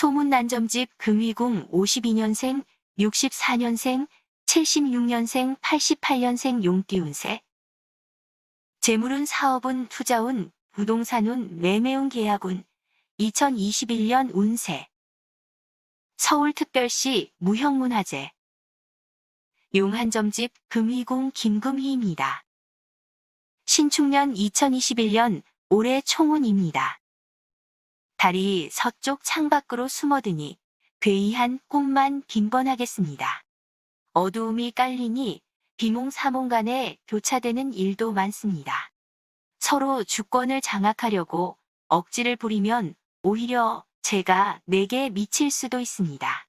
소문난점집 금위궁 52년생, 64년생, 76년생, 88년생 용띠운세. 재물운, 사업운, 투자운, 부동산운, 매매운, 계약운. 2021년 운세. 서울특별시 무형문화재. 용한점집 금위궁 김금희입니다. 신축년 2021년 올해 총운입니다. 달이 서쪽 창밖으로 숨어드니 괴이한 꿈만 빈번하겠습니다. 어두움이 깔리니 비몽사몽 간에 교차되는 일도 많습니다. 서로 주권을 장악하려고 억지를 부리면 오히려 제가 내게 미칠 수도 있습니다.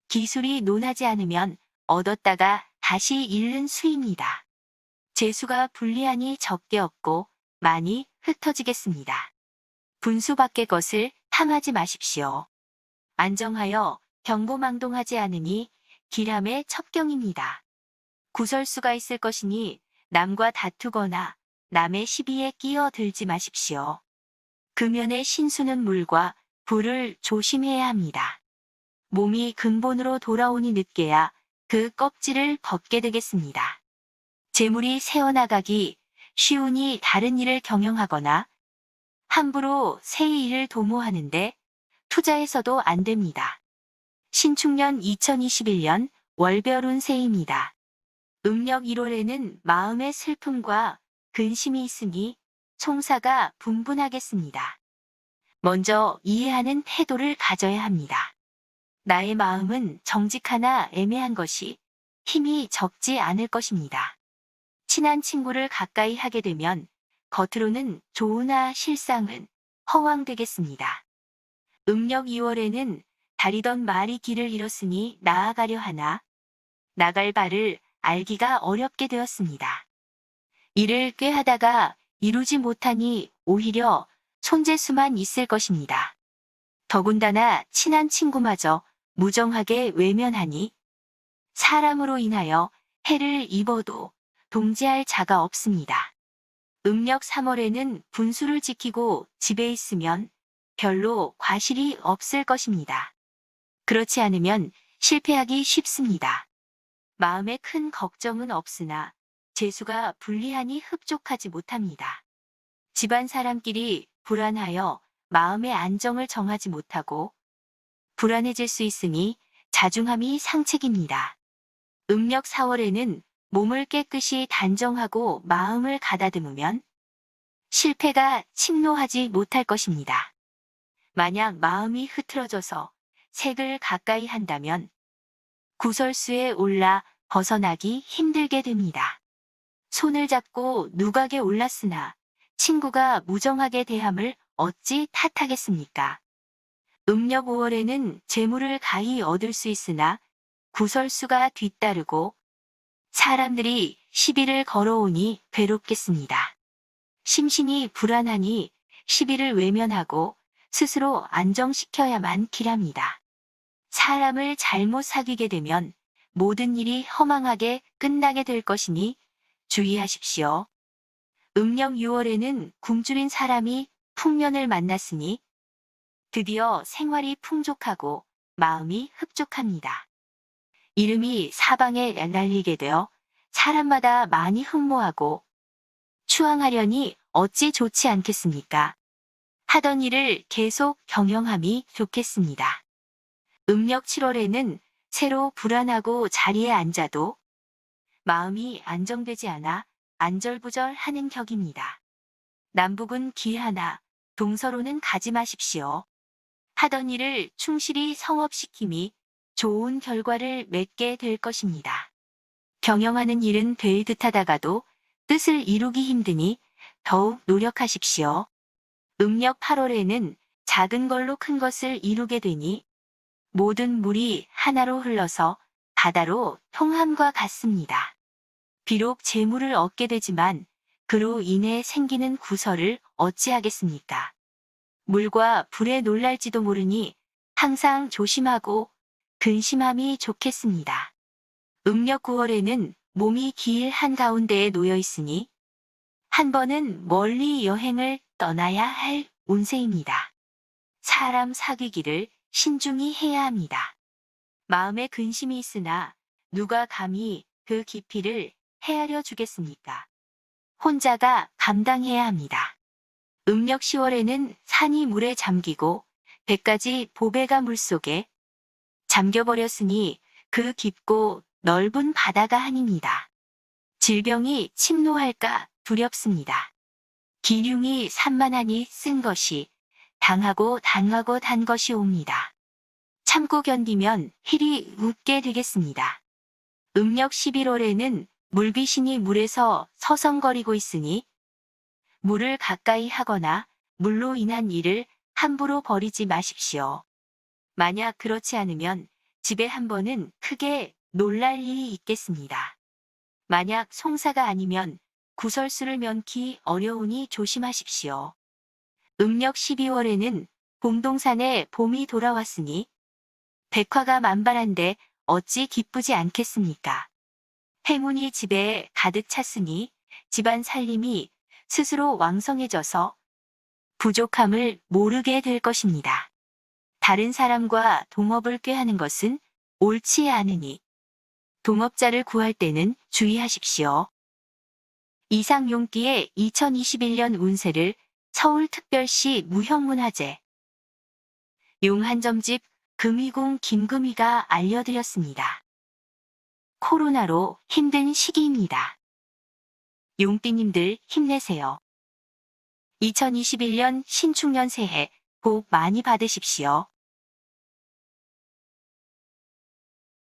기술이 논하지 않으면 얻었다가 다시 잃는 수입니다. 재수가 불리하니 적게 얻고 많이 흩어지겠습니다. 분수 밖의 것을 탐하지 마십시오. 안정하여 경고망동하지 않으니 기람의 첩경입니다. 구설수가 있을 것이니 남과 다투거나 남의 시비에 끼어들지 마십시오. 금연의 신수는 물과 불을 조심해야 합니다. 몸이 근본으로 돌아오니 늦게야 그 껍질을 벗게 되겠습니다. 재물이 새어나가기 쉬우니 다른 일을 경영하거나 함부로 새 일을 도모하는데 투자해서도 안 됩니다. 신축년 2021년 월별운 새입니다. 음력 1월에는 마음의 슬픔과 근심이 있으니 총사가 분분하겠습니다. 먼저 이해하는 태도를 가져야 합니다. 나의 마음은 정직하나 애매한 것이 힘이 적지 않을 것입니다. 친한 친구를 가까이 하게 되면 겉으로는 좋으나 실상은 허황되겠습니다. 음력 2월에는 다리던 말이 길을 잃었으니 나아가려 하나 나갈 발을 알기가 어렵게 되었습니다. 일을 꽤 하다가 이루지 못하니 오히려 손재수만 있을 것입니다. 더군다나 친한 친구마저 무정하게 외면하니 사람으로 인하여 해를 입어도 동지할 자가 없습니다. 음력 3월에는 분수를 지키고 집에 있으면 별로 과실이 없을 것입니다. 그렇지 않으면 실패하기 쉽습니다. 마음에 큰 걱정은 없으나 재수가 불리하니 흡족하지 못합니다. 집안 사람끼리 불안하여 마음의 안정을 정하지 못하고 불안해질 수 있으니 자중함이 상책입니다. 음력 4월에는 몸을 깨끗이 단정하고 마음을 가다듬으면 실패가 침노하지 못할 것입니다. 만약 마음이 흐트러져서 색을 가까이 한다면 구설수에 올라 벗어나기 힘들게 됩니다. 손을 잡고 누각에 올랐으나 친구가 무정하게 대함을 어찌 탓하겠습니까? 음력 5월에는 재물을 가히 얻을 수 있으나 구설수가 뒤따르고 사람들이 시비를 걸어오니 괴롭겠습니다. 심신이 불안하니 시비를 외면하고 스스로 안정시켜야만 길합니다. 사람을 잘못 사귀게 되면 모든 일이 허망하게 끝나게 될 것이니 주의하십시오. 음력 6월에는 굶주린 사람이 풍년을 만났으니 드디어 생활이 풍족하고 마음이 흡족합니다. 이름이 사방에 날리게 되어 사람마다 많이 흠모하고 추앙하려니 어찌 좋지 않겠습니까? 하던 일을 계속 경영함이 좋겠습니다. 음력 7월에는 새로 불안하고 자리에 앉아도 마음이 안정되지 않아 안절부절하는 격입니다. 남북은 기하나 동서로는 가지 마십시오. 하던 일을 충실히 성업시킴이 좋은 결과를 맺게 될 것입니다. 경영하는 일은 될 듯하다가도 뜻을 이루기 힘드니 더욱 노력하십시오. 음력 8월에는 작은 걸로 큰 것을 이루게 되니 모든 물이 하나로 흘러서 바다로 통함과 같습니다. 비록 재물을 얻게 되지만 그로 인해 생기는 구설을 어찌하겠습니까? 물과 불에 놀랄지도 모르니 항상 조심하고 근심함이 좋겠습니다. 음력 9월에는 몸이 길 한가운데에 놓여 있으니 한 번은 멀리 여행을 떠나야 할 운세입니다. 사람 사귀기를 신중히 해야 합니다. 마음에 근심이 있으나 누가 감히 그 깊이를 헤아려 주겠습니까? 혼자가 감당해야 합니다. 음력 10월에는 산이 물에 잠기고 100가지 보배가 물속에 잠겨버렸으니 그 깊고 넓은 바다가 아닙니다. 질병이 침노할까 두렵습니다. 기륭이 산만하니 쓴 것이 당하고 단 것이 옵니다. 참고 견디면 힐이 웃게 되겠습니다. 음력 11월에는 물귀신이 물에서 서성거리고 있으니 물을 가까이 하거나 물로 인한 일을 함부로 벌이지 마십시오. 만약 그렇지 않으면 집에 한 번은 크게 놀랄 일이 있겠습니다. 만약 송사가 아니면 구설수를 면키 어려우니 조심하십시오. 음력 12월에는 봄동산에 봄이 돌아왔으니 백화가 만발한데 어찌 기쁘지 않겠습니까? 행운이 집에 가득 찼으니 집안 살림이 스스로 왕성해져서 부족함을 모르게 될 것입니다. 다른 사람과 동업을 꾀하는 것은 옳지 않으니 동업자를 구할 때는 주의하십시오. 이상 용띠의 2021년 운세를 서울특별시 무형문화재 용한점집 금이공 김금희가 알려드렸습니다. 코로나로 힘든 시기입니다. 용띠님들 힘내세요. 2021년 신축년 새해 복 많이 받으십시오.